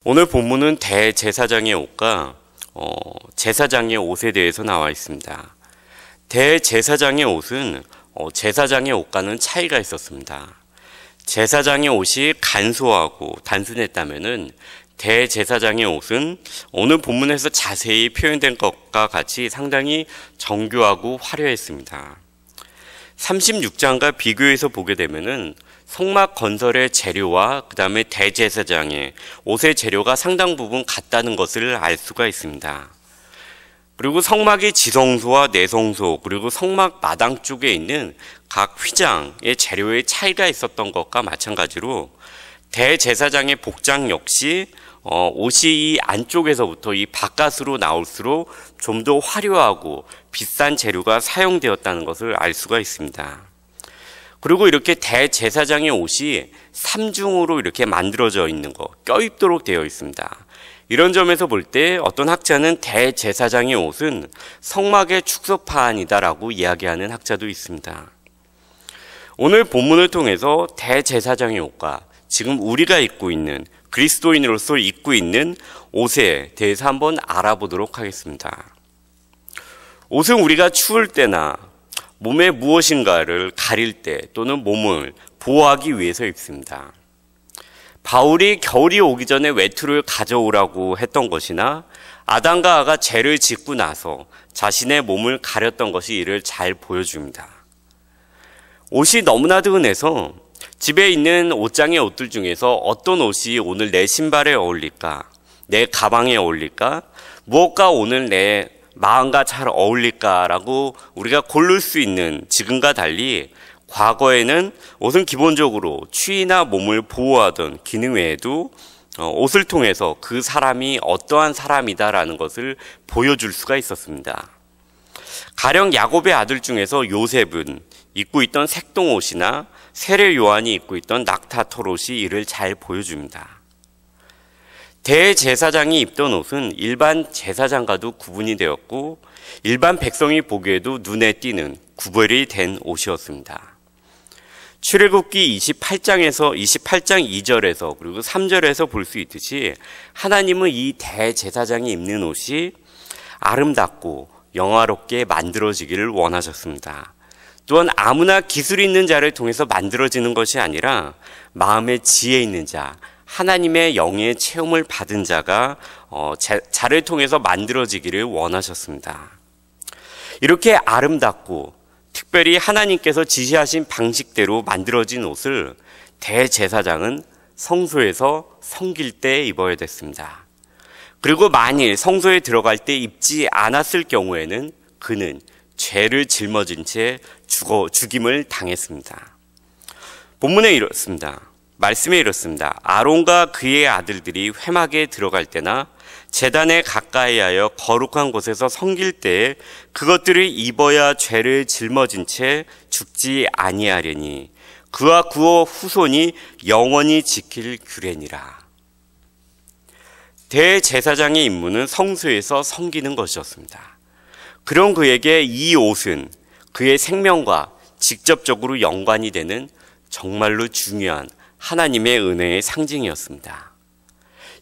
오늘 본문은 대제사장의 옷과 제사장의 옷에 대해서 나와 있습니다. 대제사장의 옷은 제사장의 옷과는 차이가 있었습니다. 제사장의 옷이 간소하고 단순했다면은 대제사장의 옷은 오늘 본문에서 자세히 표현된 것과 같이 상당히 정교하고 화려했습니다. 36장과 비교해서 보게 되면은 성막 건설의 재료와 그 다음에 대제사장의 옷의 재료가 상당 부분 같다는 것을 알 수가 있습니다. 그리고 성막의 지성소와 내성소 그리고 성막 마당 쪽에 있는 각 휘장의 재료의 차이가 있었던 것과 마찬가지로 대제사장의 복장 역시 옷이 이 안쪽에서부터 이 바깥으로 나올수록 좀 더 화려하고 비싼 재료가 사용되었다는 것을 알 수가 있습니다. 그리고 이렇게 대제사장의 옷이 3중으로 이렇게 만들어져 있는 거, 껴입도록 되어 있습니다. 이런 점에서 볼 때 어떤 학자는 대제사장의 옷은 성막의 축소판이다라고 이야기하는 학자도 있습니다. 오늘 본문을 통해서 대제사장의 옷과 지금 우리가 입고 있는 그리스도인으로서 입고 있는 옷에 대해서 한번 알아보도록 하겠습니다. 옷은 우리가 추울 때나 몸에 무엇인가를 가릴 때 또는 몸을 보호하기 위해서 입습니다. 바울이 겨울이 오기 전에 외투를 가져오라고 했던 것이나 아담과 하가 죄를 짓고 나서 자신의 몸을 가렸던 것이 이를 잘 보여줍니다. 옷이 너무나도 흔해서 집에 있는 옷장의 옷들 중에서 어떤 옷이 오늘 내 신발에 어울릴까, 내 가방에 어울릴까, 무엇과 오늘 내 마음과 잘 어울릴까라고 우리가 고를 수 있는 지금과 달리 과거에는 옷은 기본적으로 추위나 몸을 보호하던 기능 외에도 옷을 통해서 그 사람이 어떠한 사람이다라는 것을 보여줄 수가 있었습니다. 가령 야곱의 아들 중에서 요셉은 입고 있던 색동옷이나 세례 요한이 입고 있던 낙타 털옷이 이를 잘 보여줍니다. 대제사장이 입던 옷은 일반 제사장과도 구분이 되었고 일반 백성이 보기에도 눈에 띄는 구별이 된 옷이었습니다. 출애굽기 28장 2절에서 그리고 3절에서 볼 수 있듯이 하나님은 이 대제사장이 입는 옷이 아름답고 영화롭게 만들어지기를 원하셨습니다. 또한 아무나 기술 있는 자를 통해서 만들어지는 것이 아니라 마음에 지혜 있는 자, 하나님의 영의 체험을 받은 자가 자를 통해서 만들어지기를 원하셨습니다. 이렇게 아름답고 특별히 하나님께서 지시하신 방식대로 만들어진 옷을 대제사장은 성소에서 섬길 때 입어야 됐습니다. 그리고 만일 성소에 들어갈 때 입지 않았을 경우에는 그는 죄를 짊어진 채 죽임을 당했습니다. 본문에 이렇습니다. 말씀에 이렇습니다. 아론과 그의 아들들이 회막에 들어갈 때나 제단에 가까이 하여 거룩한 곳에서 섬길 때에 그것들을 입어야 죄를 짊어진 채 죽지 아니하려니 그와 그의 후손이 영원히 지킬 규례니라. 대제사장의 임무는 성소에서 섬기는 것이었습니다. 그런 그에게 이 옷은 그의 생명과 직접적으로 연관이 되는 정말로 중요한 하나님의 은혜의 상징이었습니다.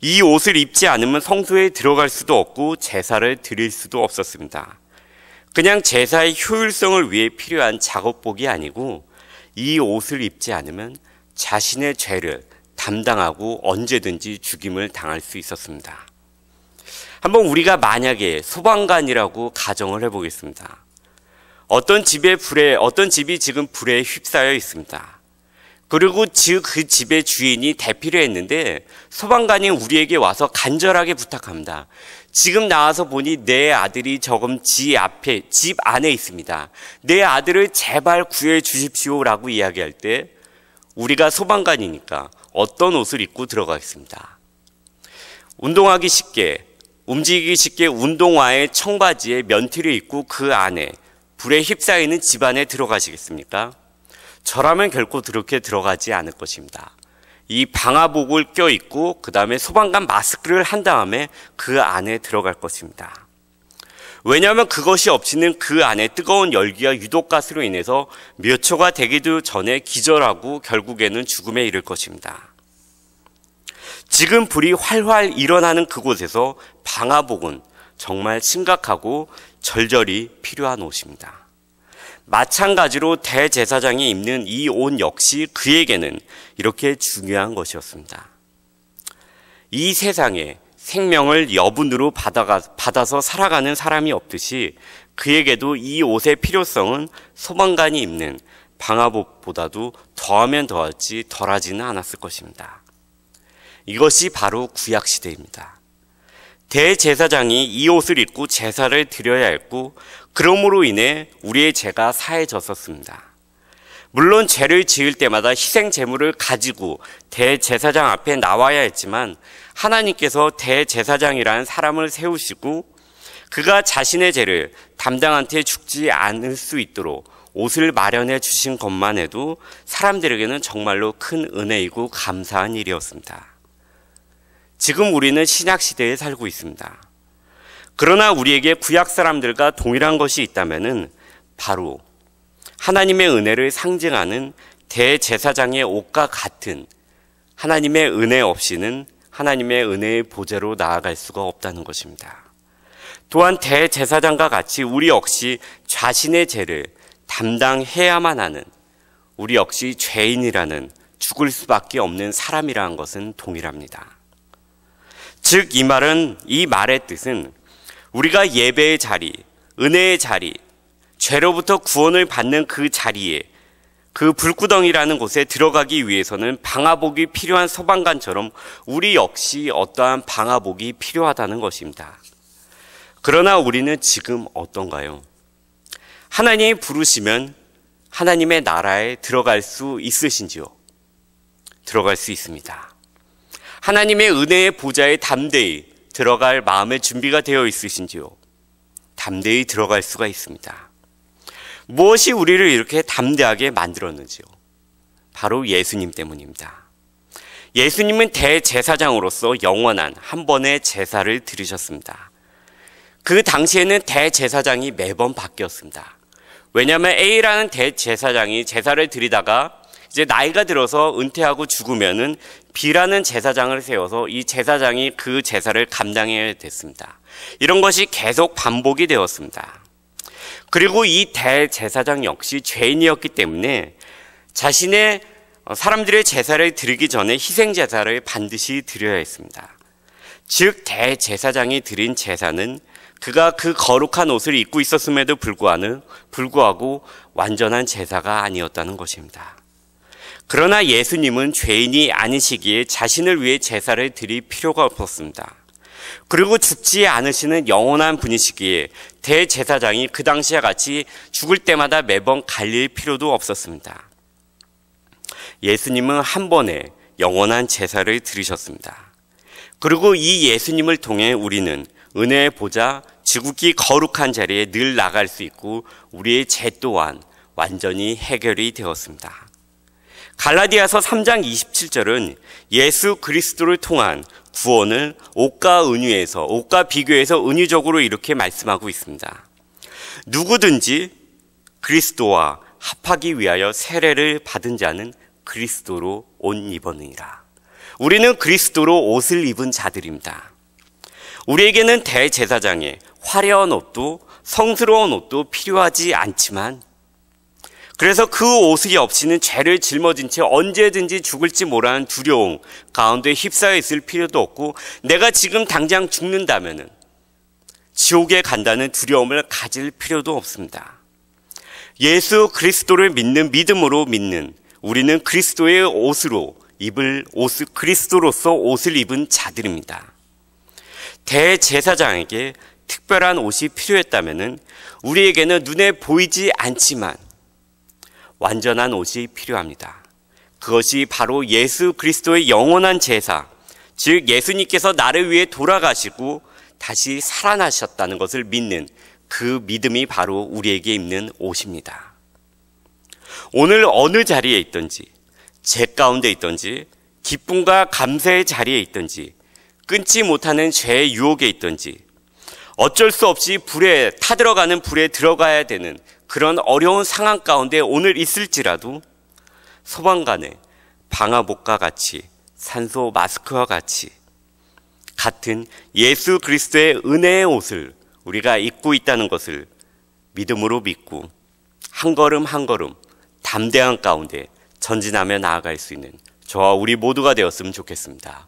이 옷을 입지 않으면 성소에 들어갈 수도 없고 제사를 드릴 수도 없었습니다. 그냥 제사의 효율성을 위해 필요한 작업복이 아니고 이 옷을 입지 않으면 자신의 죄를 담당하고 언제든지 죽임을 당할 수 있었습니다. 한번 우리가 만약에 소방관이라고 가정을 해보겠습니다. 어떤 집이 지금 불에 휩싸여 있습니다. 그리고 그 집의 주인이 대피를 했는데 소방관이 우리에게 와서 간절하게 부탁합니다. 지금 나와서 보니 내 아들이 저금 집 안에 있습니다. 내 아들을 제발 구해 주십시오라고 이야기할 때 우리가 소방관이니까 어떤 옷을 입고 들어가겠습니다. 운동하기 쉽게 움직이기 쉽게 운동화에 청바지에 면티를 입고 그 안에 불에 휩싸이는 집 안에 들어가시겠습니까? 저라면 결코 그렇게 들어가지 않을 것입니다. 이 방화복을 껴입고 그 다음에 소방관 마스크를 한 다음에 그 안에 들어갈 것입니다. 왜냐하면 그것이 없이는 그 안에 뜨거운 열기와 유독가스로 인해서 몇 초가 되기도 전에 기절하고 결국에는 죽음에 이를 것입니다. 지금 불이 활활 일어나는 그곳에서 방화복은 정말 심각하고 절절히 필요한 옷입니다. 마찬가지로 대제사장이 입는 이 옷 역시 그에게는 이렇게 중요한 것이었습니다. 이 세상에 생명을 여분으로 받아서 살아가는 사람이 없듯이 그에게도 이 옷의 필요성은 소방관이 입는 방화복보다도 더하면 더할지 덜하지는 않았을 것입니다. 이것이 바로 구약시대입니다. 대제사장이 이 옷을 입고 제사를 드려야 했고 그러므로 인해 우리의 죄가 사해졌었습니다. 물론 죄를 지을 때마다 희생 제물을 가지고 대제사장 앞에 나와야 했지만 하나님께서 대제사장이라는 사람을 세우시고 그가 자신의 죄를 담당한 채 죽지 않을 수 있도록 옷을 마련해 주신 것만 해도 사람들에게는 정말로 큰 은혜이고 감사한 일이었습니다. 지금 우리는 신약시대에 살고 있습니다. 그러나 우리에게 구약 사람들과 동일한 것이 있다면 바로 하나님의 은혜를 상징하는 대제사장의 옷과 같은 하나님의 은혜 없이는 하나님의 은혜의 보좌로 나아갈 수가 없다는 것입니다. 또한 대제사장과 같이 우리 역시 자신의 죄를 담당해야만 하는 우리 역시 죄인이라는 죽을 수밖에 없는 사람이라는 것은 동일합니다. 즉 이 말의 뜻은 우리가 예배의 자리, 은혜의 자리, 죄로부터 구원을 받는 그 자리에 그 불구덩이라는 곳에 들어가기 위해서는 방화복이 필요한 소방관처럼 우리 역시 어떠한 방화복이 필요하다는 것입니다. 그러나 우리는 지금 어떤가요? 하나님이 부르시면 하나님의 나라에 들어갈 수 있으신지요? 들어갈 수 있습니다. 하나님의 은혜의 보좌에 담대히 들어갈 마음의 준비가 되어 있으신지요? 담대히 들어갈 수가 있습니다. 무엇이 우리를 이렇게 담대하게 만들었는지요? 바로 예수님 때문입니다. 예수님은 대제사장으로서 영원한 한 번의 제사를 드리셨습니다. 그 당시에는 대제사장이 매번 바뀌었습니다. 왜냐하면 A라는 대제사장이 제사를 드리다가 이제 나이가 들어서 은퇴하고 죽으면은 B라는 제사장을 세워서 이 제사장이 그 제사를 감당해야 됐습니다. 이런 것이 계속 반복이 되었습니다. 그리고 이 대제사장 역시 죄인이었기 때문에 자신의 사람들의 제사를 드리기 전에 희생 제사를 반드시 드려야 했습니다. 즉 대제사장이 드린 제사는 그가 그 거룩한 옷을 입고 있었음에도 불구하고 완전한 제사가 아니었다는 것입니다. 그러나 예수님은 죄인이 아니시기에 자신을 위해 제사를 드릴 필요가 없었습니다. 그리고 죽지 않으시는 영원한 분이시기에 대제사장이 그 당시와 같이 죽을 때마다 매번 갈릴 필요도 없었습니다. 예수님은 한 번에 영원한 제사를 드리셨습니다. 그리고 이 예수님을 통해 우리는 은혜의 보좌, 지극히 거룩한 자리에 늘 나갈 수 있고 우리의 죄 또한 완전히 해결이 되었습니다. 갈라디아서 3장 27절은 예수 그리스도를 통한 구원을 옷과 비교해서 은유적으로 이렇게 말씀하고 있습니다. 누구든지 그리스도와 합하기 위하여 세례를 받은 자는 그리스도로 옷 입었느니라. 우리는 그리스도로 옷을 입은 자들입니다. 우리에게는 대제사장의 화려한 옷도 성스러운 옷도 필요하지 않지만 그래서 그 옷이 없이는 죄를 짊어진 채 언제든지 죽을지 모르는 두려움 가운데 휩싸여 있을 필요도 없고 내가 지금 당장 죽는다면은 지옥에 간다는 두려움을 가질 필요도 없습니다. 예수 그리스도를 믿음으로 믿는 우리는 그리스도의 그리스도로서 옷을 입은 자들입니다. 대제사장에게 특별한 옷이 필요했다면은 우리에게는 눈에 보이지 않지만 완전한 옷이 필요합니다. 그것이 바로 예수 그리스도의 영원한 제사, 즉 예수님께서 나를 위해 돌아가시고 다시 살아나셨다는 것을 믿는 그 믿음이 바로 우리에게 입는 옷입니다. 오늘 어느 자리에 있든지, 죄 가운데 있든지, 기쁨과 감사의 자리에 있든지, 끊지 못하는 죄의 유혹에 있든지, 어쩔 수 없이 타들어가는 불에 들어가야 되는 그런 어려운 상황 가운데 오늘 있을지라도 소방관의 방화복과 같이 산소 마스크와 같은 예수 그리스도의 은혜의 옷을 우리가 입고 있다는 것을 믿음으로 믿고 한 걸음 한 걸음 담대한 가운데 전진하며 나아갈 수 있는 저와 우리 모두가 되었으면 좋겠습니다.